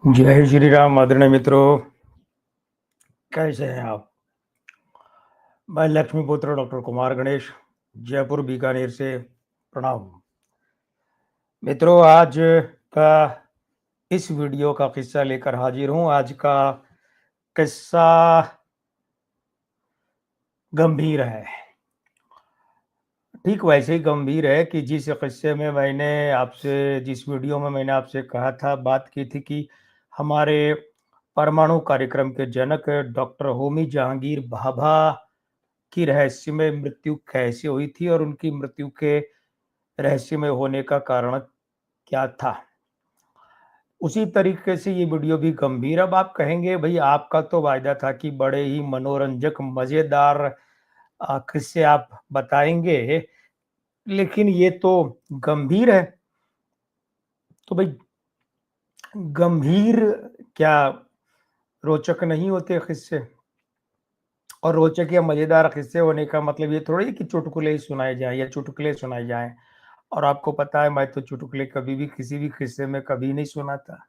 जय श्री राम आदरणीय मित्रों, कैसे हैं आप? मैं लक्ष्मीपुत्र डॉक्टर कुमार गणेश, जयपुर बीकानेर से प्रणाम। मित्रों, आज का इस वीडियो का किस्सा लेकर हाजिर हूं। आज का किस्सा गंभीर है, ठीक वैसे ही गंभीर है कि जिस किस्से में जिस वीडियो में मैंने आपसे कहा था, बात की थी कि हमारे परमाणु कार्यक्रम के जनक डॉक्टर होमी जहांगीर भाभा की रहस्यमय मृत्यु कैसे हुई थी और उनकी मृत्यु के रहस्यमय होने का कारण क्या था। उसी तरीके से ये वीडियो भी गंभीर। अब आप कहेंगे भाई, आपका तो वायदा था कि बड़े ही मनोरंजक मजेदार किस्से आप बताएंगे, लेकिन ये तो गंभीर है। तो भाई, गंभीर क्या रोचक नहीं होते किस्से? और रोचक या मजेदार किस्से होने का मतलब ये थोड़ी है कि चुटकुले ही सुनाए जाएं या चुटकुले सुनाए जाएं। और आपको पता है, मैं तो चुटकुले कभी भी किसी भी किस्से में कभी नहीं सुनाता।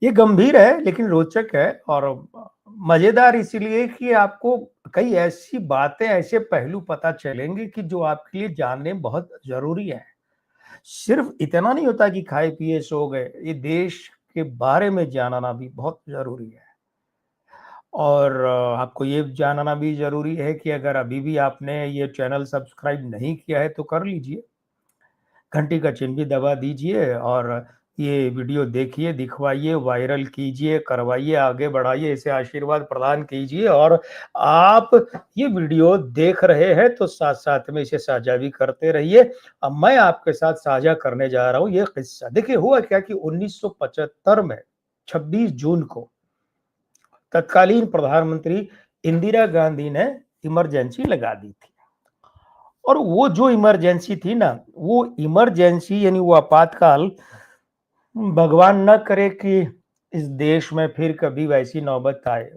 ये गंभीर है लेकिन रोचक है और मजेदार इसलिए कि आपको कई ऐसी बातें, ऐसे पहलू पता चलेंगे कि जो आपके लिए जानने बहुत जरूरी है। सिर्फ इतना नहीं होता कि खाए पिए सो गए, ये देश के बारे में जानना भी बहुत जरूरी है। और आपको ये जानना भी जरूरी है कि अगर अभी भी आपने ये चैनल सब्सक्राइब नहीं किया है तो कर लीजिए, घंटी का चिन्ह भी दबा दीजिए और ये वीडियो देखिए, दिखवाइए, वायरल कीजिए, करवाइए, आगे बढ़ाइए, इसे आशीर्वाद प्रदान कीजिए। और आप ये वीडियो देख रहे हैं तो साथ साथ में इसे साझा भी करते रहिए। अब मैं आपके साथ साझा करने जा रहा हूं ये किस्सा। देखिए, हुआ क्या कि 1975 में 26 जून को तत्कालीन प्रधानमंत्री इंदिरा गांधी ने इमरजेंसी लगा दी थी। और वो जो इमरजेंसी थी ना, वो इमरजेंसी यानी वो आपातकाल, भगवान न करे कि इस देश में फिर कभी वैसी नौबत आए।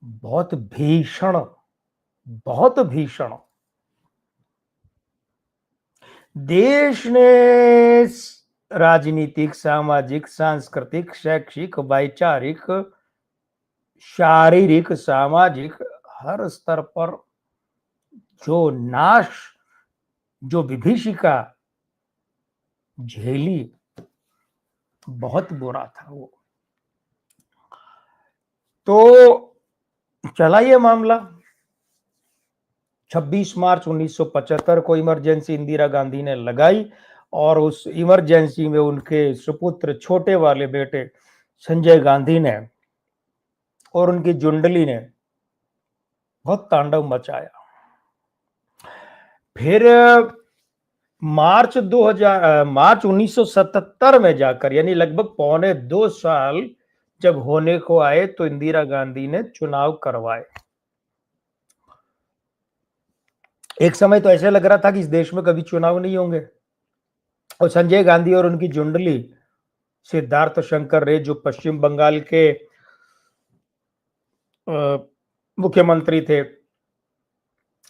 बहुत भीषण, बहुत भीषण। देश ने राजनीतिक, सामाजिक, सांस्कृतिक, शैक्षिक, वैचारिक, शारीरिक, सामाजिक हर स्तर पर जो नाश, जो विभीषिका झेली, बहुत बुरा था वो। तो चला ये मामला। 26 मार्च 1975 को इमरजेंसी इंदिरा गांधी ने लगाई और उस इमरजेंसी में उनके सुपुत्र, छोटे वाले बेटे संजय गांधी ने और उनकी जुंडली ने बहुत तांडव मचाया। फिर मार्च 1977 में जाकर, यानी लगभग पौने 2 साल जब होने को आए, तो इंदिरा गांधी ने चुनाव करवाए। एक समय तो ऐसे लग रहा था कि इस देश में कभी चुनाव नहीं होंगे। और संजय गांधी और उनकी जुंडली सिद्धार्थ शंकर रे, जो पश्चिम बंगाल के मुख्यमंत्री थे,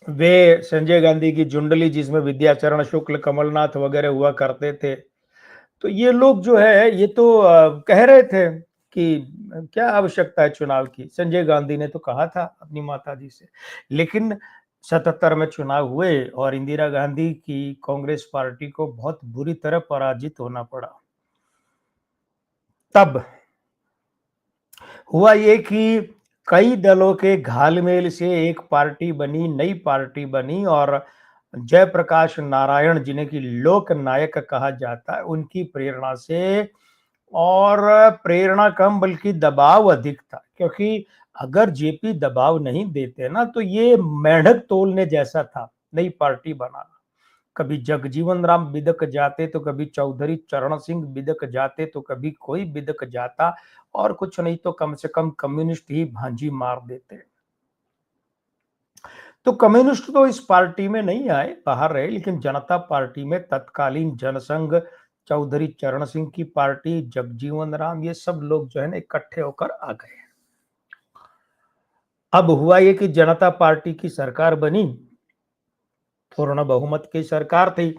वे संजय गांधी की जुंडली, जिसमें विद्याचरण शुक्ल, कमलनाथ वगैरह हुआ करते थे, तो ये लोग जो है ये तो कह रहे थे कि क्या आवश्यकता है चुनाव की। संजय गांधी ने तो कहा था अपनी माता जी से। लेकिन 77 में चुनाव हुए और इंदिरा गांधी की कांग्रेस पार्टी को बहुत बुरी तरह पराजित होना पड़ा। तब हुआ ये कि कई दलों के घालमेल से एक पार्टी बनी, नई पार्टी बनी। और जयप्रकाश नारायण, जिन्हें की लोक नायक कहा जाता है, उनकी प्रेरणा से, और प्रेरणा कम बल्कि दबाव अधिक था, क्योंकि अगर जेपी दबाव नहीं देते ना तो ये मेंढक तोलने जैसा था नई पार्टी बनाना। कभी जगजीवन राम बिदक जाते तो कभी चौधरी चरण सिंह बिदक जाते तो कभी कोई बिदक जाता, और कुछ नहीं तो कम से कम कम्युनिस्ट ही भांजी मार देते। तो कम्युनिस्ट तो इस पार्टी में नहीं आए, बाहर रहे, लेकिन जनता पार्टी में तत्कालीन जनसंघ, चौधरी चरण सिंह की पार्टी, जगजीवन राम, ये सब लोग जो है ना इकट्ठे होकर आ गए। अब हुआ ये कि जनता पार्टी की सरकार बनी, पूर्ण बहुमत की सरकार थी।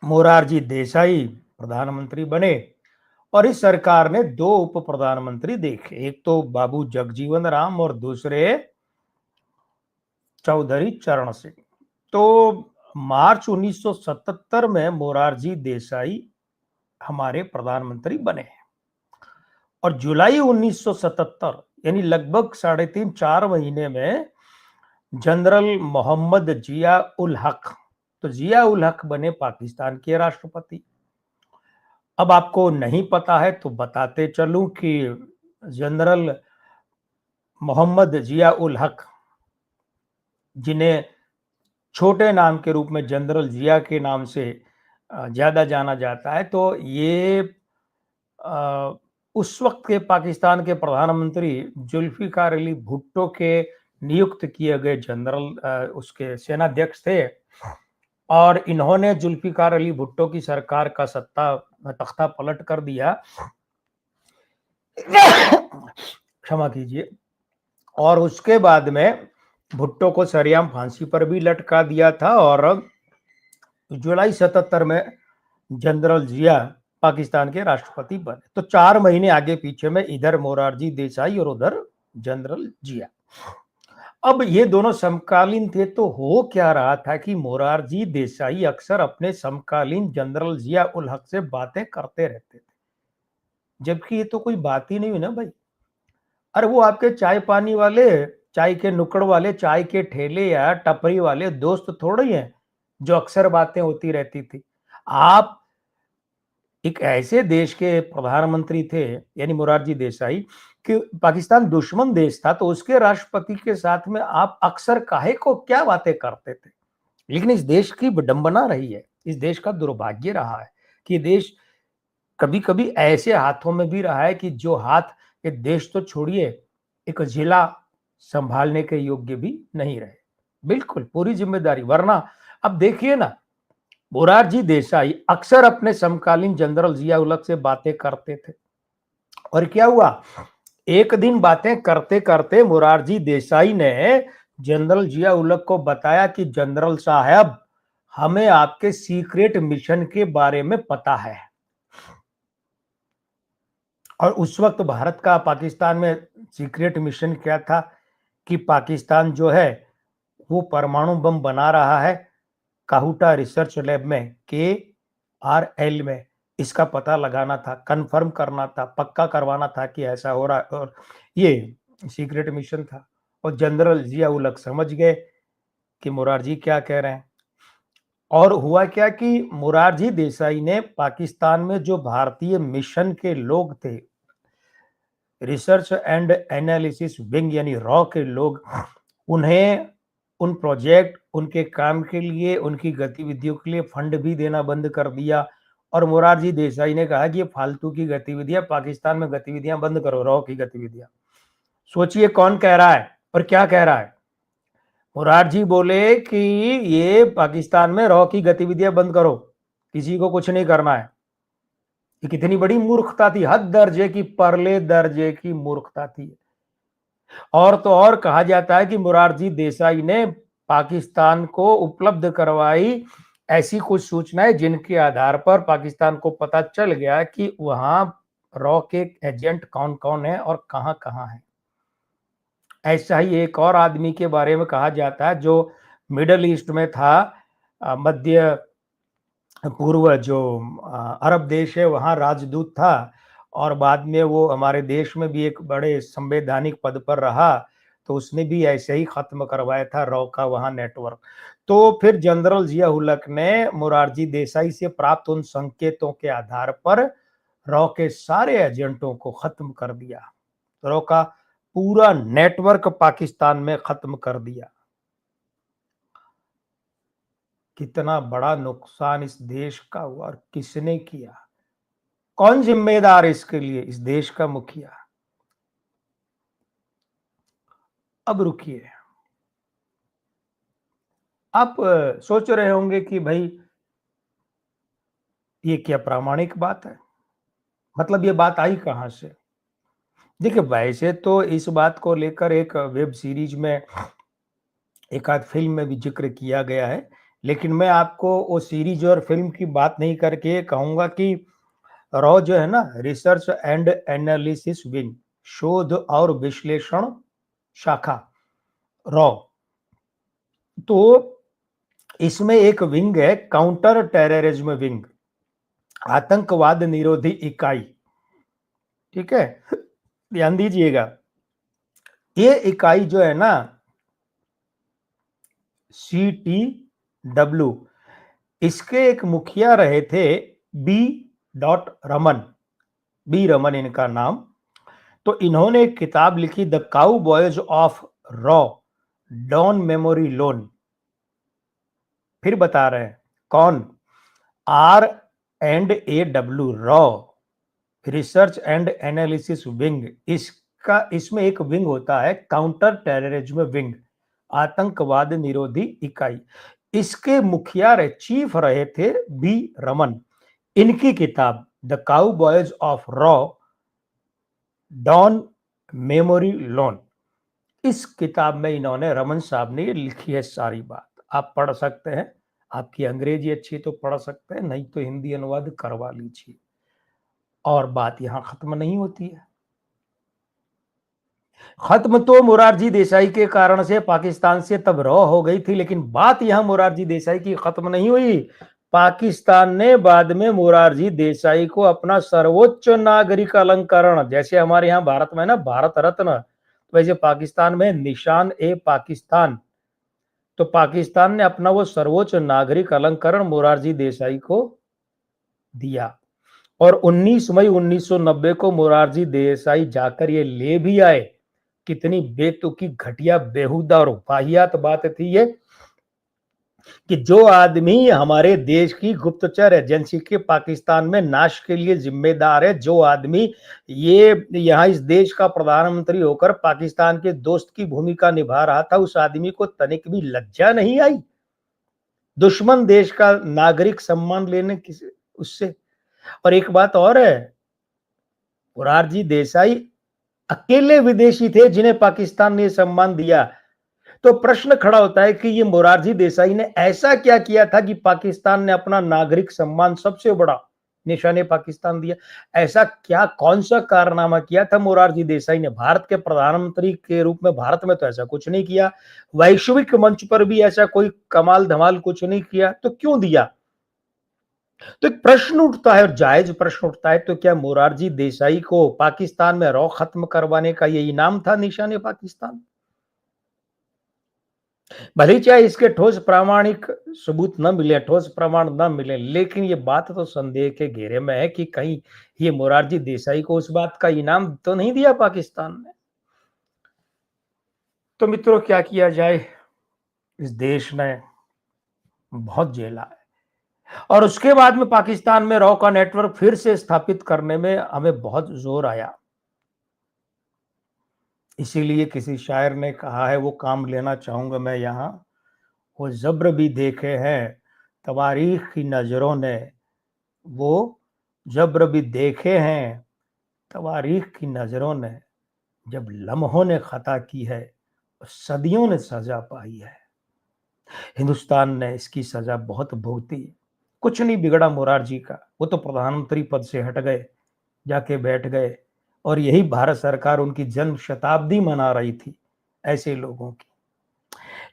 मोरारजी देसाई प्रधानमंत्री बने और इस सरकार ने 2 उप प्रधानमंत्री देखे, एक तो बाबू जगजीवन राम और दूसरे चौधरी चरण सिंह। तो मार्च 1977 में मोरारजी देसाई हमारे प्रधानमंत्री बने और जुलाई 1977 यानी लगभग 3.5-4 महीने में जनरल मोहम्मद जिया उल हक, तो जिया उल हक बने पाकिस्तान के राष्ट्रपति। अब आपको नहीं पता है तो बताते चलूं कि जनरल मोहम्मद जिया उल हक, जिन्हें छोटे नाम के रूप में जनरल जिया के नाम से ज्यादा जाना जाता है, तो ये उस वक्त के पाकिस्तान के प्रधानमंत्री जुल्फिकार अली भुट्टो के नियुक्त किए गए जनरल उसके सेनाध्यक्ष थे और इन्होंने जुल्फिकार अली भुट्टो की सरकार का तख्ता पलट कर दिया। क्षमा कीजिए। और उसके बाद में भुट्टो को सरेआम फांसी पर भी लटका दिया था और जुलाई 77 में जनरल जिया पाकिस्तान के राष्ट्रपति बने। तो 4 महीने आगे पीछे में इधर मोरारजी देसाई और उधर जनरल जिया। अब ये दोनों समकालीन थे, तो हो क्या रहा था कि मोरारजी देसाई अक्सर अपने समकालीन जनरल जिया उल हक से बातें करते रहते थे, जबकि ये तो कोई बात ही नहीं हुई ना भाई। अरे वो आपके चाय पानी वाले, चाय के नुक्कड़ वाले, चाय के ठेले या टपरी वाले दोस्त थोड़े ही हैं जो अक्सर बातें होती रहती थी। आप एक ऐसे देश के प्रधानमंत्री थे यानी मोरारजी देसाई कि पाकिस्तान दुश्मन देश था, तो उसके राष्ट्रपति के साथ में आप अक्सर काहे को क्या बातें करते थे। लेकिन इस देश की विडंबना रही है, इस देश का दुर्भाग्य रहा है कि देश कभी कभी ऐसे हाथों में भी रहा है कि जो हाथ ये देश तो छोड़िए एक जिला संभालने के योग्य भी नहीं रहे। बिल्कुल पूरी जिम्मेदारी, वरना अब देखिए ना, मोरारजी देसाई अक्सर अपने समकालीन जनरल जिया उल हक से बातें करते थे और क्या हुआ, एक दिन बातें करते करते मोरारजी देसाई ने जनरल जिया उल हक को बताया कि जनरल साहब, हमें आपके सीक्रेट मिशन के बारे में पता है। और उस वक्त भारत का पाकिस्तान में सीक्रेट मिशन क्या था कि पाकिस्तान जो है वो परमाणु बम बना रहा है काहुटा रिसर्च लैब में, KRL में। इसका पता लगाना था, कंफर्म करना था, पक्का करवाना था कि ऐसा हो रहा है, और ये सीक्रेट मिशन था। और जनरल जिया उल हक समझ गए कि मोरारजी क्या कह रहे हैं। और हुआ क्या कि मोरारजी देसाई ने पाकिस्तान में जो भारतीय मिशन के लोग थे, रिसर्च एंड एनालिसिस विंग यानी रॉ के लोग, उन्हें उन प्रोजेक्ट, उनके काम के लिए, उनकी गतिविधियों के लिए फंड भी देना बंद कर दिया। और मोरारजी देसाई ने कहा कि ये फालतू की गतिविधियां, पाकिस्तान में गतिविधियां बंद करो, रॉ की गतिविधियां। सोचिए कौन कह रहा है और क्या कह रहा है। मोरारजी बोले कि ये पाकिस्तान में रॉ की गतिविधियां बंद करो, किसी को कुछ नहीं करना है। ये कितनी बड़ी मूर्खता थी, हद दर्जे की, परले दर्जे की मूर्खता थी। और तो और कहा जाता है कि मोरारजी देसाई ने पाकिस्तान को उपलब्ध करवाई ऐसी कुछ सूचनाएं जिनके आधार पर पाकिस्तान को पता चल गया कि वहां रॉ के एजेंट कौन कौन है और कहां कहां है। ऐसा ही एक और आदमी के बारे में कहा जाता है जो मिडल ईस्ट में था, मध्य पूर्व जो अरब देश है वहां राजदूत था, और बाद में वो हमारे देश में भी एक बड़े संवैधानिक पद पर रहा। तो उसने भी ऐसे ही खत्म करवाया था रॉ का वहां नेटवर्क। तो फिर जनरल जिया उल हक ने मोरारजी देसाई से प्राप्त उन संकेतों के आधार पर रॉ के सारे एजेंटों को खत्म कर दिया, रॉ का पूरा नेटवर्क पाकिस्तान में खत्म कर दिया। कितना बड़ा नुकसान इस देश का हुआ और किसने किया, कौन जिम्मेदार है इसके लिए, इस देश का मुखिया। अब रुकिए, आप सोच रहे होंगे कि भाई ये क्या प्रामाणिक बात है, मतलब ये बात आई कहां से। देखिए वैसे तो इस बात को लेकर एक वेब सीरीज में, एक आध फिल्म में भी जिक्र किया गया है, लेकिन मैं आपको वो सीरीज और फिल्म की बात नहीं करके कहूंगा कि रॉ जो है ना, रिसर्च एंड एनालिसिस विंग, शोध और विश्लेषण शाखा, रॉ। तो इसमें एक विंग है काउंटर टेररिज्म विंग, आतंकवाद निरोधी इकाई। ठीक है, ध्यान दीजिएगा, ये इकाई जो है ना, CTW, इसके एक मुखिया रहे थे बी रमन, बी रमन इनका नाम। तो इन्होंने एक किताब लिखी, द काउ बॉयज ऑफ रॉ, डॉन मेमोरी लोन। फिर बता रहे हैं कौन, R&AW, रॉ रिसर्च एंड एनालिसिस विंग। इसमें एक विंग होता है काउंटर टेररिज्म विंग, आतंकवाद निरोधी इकाई। इसके मुखिया चीफ रहे थे बी रमन। इनकी किताब द काउ बॉयज ऑफ रॉ, डॉन मेमोरी लोन, इस किताब में इन्होंने, रमन साहब ने, ये लिखी है सारी बात। आप पढ़ सकते हैं, आपकी अंग्रेजी अच्छी तो पढ़ सकते हैं, नहीं तो हिंदी अनुवाद करवा लीजिए। और बात यहां खत्म नहीं होती है। खत्म तो मोरारजी देसाई के कारण से पाकिस्तान से तब रॉ हो गई थी, लेकिन बात यहां मोरारजी देसाई की खत्म नहीं हुई। पाकिस्तान ने बाद में मोरारजी देसाई को अपना सर्वोच्च नागरिक अलंकरण, जैसे हमारे यहाँ भारत में ना भारत रत्न, तो वैसे पाकिस्तान में निशान ए पाकिस्तान, तो पाकिस्तान ने अपना वो सर्वोच्च नागरिक अलंकरण मोरारजी देसाई को दिया। और 19 मई 1990 को मोरारजी देसाई जाकर ये ले भी आए। कितनी बेतुकी, घटिया, बेहुदा और वाहियात बात थी ये, कि जो आदमी हमारे देश की गुप्तचर एजेंसी के पाकिस्तान में नाश के लिए जिम्मेदार है, जो आदमी ये यहाँ इस देश का प्रधानमंत्री होकर पाकिस्तान के दोस्त की भूमिका निभा रहा था, उस आदमी को तनिक भी लज्जा नहीं आई दुश्मन देश का नागरिक सम्मान लेने की उससे। और एक बात और है, मोरारजी देसाई अकेले विदेशी थे जिन्हें पाकिस्तान ने सम्मान दिया। तो प्रश्न खड़ा होता है कि ये मोरारजी देसाई ने ऐसा क्या किया था कि पाकिस्तान ने अपना नागरिक सम्मान, सबसे बड़ा निशाने पाकिस्तान दिया। ऐसा क्या, कौन सा कारनामा किया था मोरारजी देसाई ने? भारत के प्रधानमंत्री के रूप में भारत में तो ऐसा कुछ नहीं किया, वैश्विक मंच पर भी ऐसा कोई कमाल धमाल कुछ नहीं किया, तो क्यों दिया? तो एक प्रश्न उठता है, और जायज प्रश्न उठता है, तो क्या मोरारजी देसाई को पाकिस्तान में रॉ खत्म करवाने का ये इनाम था, निशाने पाकिस्तान? भले चाहे इसके ठोस प्रामाणिक सबूत न मिले, ठोस प्रमाण न मिले, लेकिन ये बात तो संदेह के घेरे में है कि कहीं ये मोरारजी देसाई को उस बात का इनाम तो नहीं दिया पाकिस्तान ने। तो मित्रों, क्या किया जाए, इस देश ने बहुत झेला है। और उसके बाद में पाकिस्तान में रॉ का नेटवर्क फिर से स्थापित करने में हमें बहुत जोर आया। इसीलिए किसी शायर ने कहा है, वो काम लेना चाहूंगा मैं यहाँ, वो जब्र भी देखे हैं तवारीख की नजरों ने, वो जब्र भी देखे हैं तवारीख की नजरों ने, जब लम्हों ने खता की है और सदियों ने सजा पाई है। हिंदुस्तान ने इसकी सजा बहुत भुगती। कुछ नहीं बिगड़ा मोरारजी का, वो तो प्रधानमंत्री पद से हट गए, जाके बैठ गए, और यही भारत सरकार उनकी जन्म शताब्दी मना रही थी ऐसे लोगों की।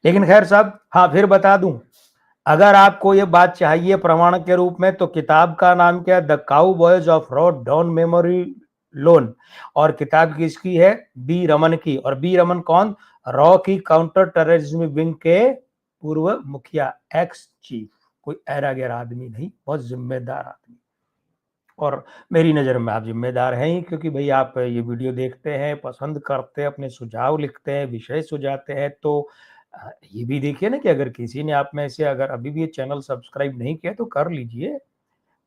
लेकिन खैर साहब, हाँ फिर बता दूं, अगर आपको ये बात चाहिए प्रमाण के रूप में, तो किताब का नाम क्या है, द काउ बॉयज ऑफ रॉ, डॉन मेमोरी लोन। और किताब किसकी है? बी रमन की। और बी रमन कौन? रॉ की काउंटर टेररिज्म विंग के पूर्व मुखिया, एक्स चीफ, कोई ऐरा गैरा आदमी नहीं, बहुत जिम्मेदार आदमी। और मेरी नज़र में आप जिम्मेदार हैं ही, क्योंकि भाई आप ये वीडियो देखते हैं, पसंद करते हैं, अपने सुझाव लिखते हैं, विषय सुझाते हैं, तो ये भी देखिए ना कि अगर किसी ने आप में से अगर अभी भी ये चैनल सब्सक्राइब नहीं किया तो कर लीजिए,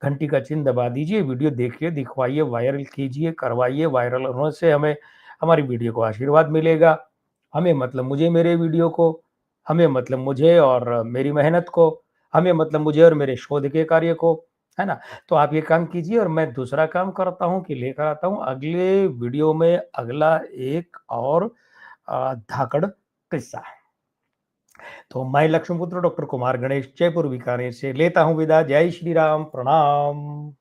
घंटी का चिन्ह दबा दीजिए, वीडियो देखिए, दिखवाइए, वायरल कीजिए, करवाइए। वायरल होने से हमें, हमारी वीडियो को आशीर्वाद मिलेगा, हमें मतलब मुझे मेरे वीडियो को, हमें मतलब मुझे और मेरी मेहनत को, हमें मतलब मुझे और मेरे शोध के कार्य को, है ना? तो आप ये काम कीजिए, और मैं दूसरा काम करता हूँ कि लेकर आता हूँ अगले वीडियो में अगला एक और धाकड़ किस्सा। तो मैं लक्ष्मणपुत्र डॉक्टर कुमार गणेश, जयपुर बीकानेर से लेता हूँ विदा। जय श्री राम, प्रणाम।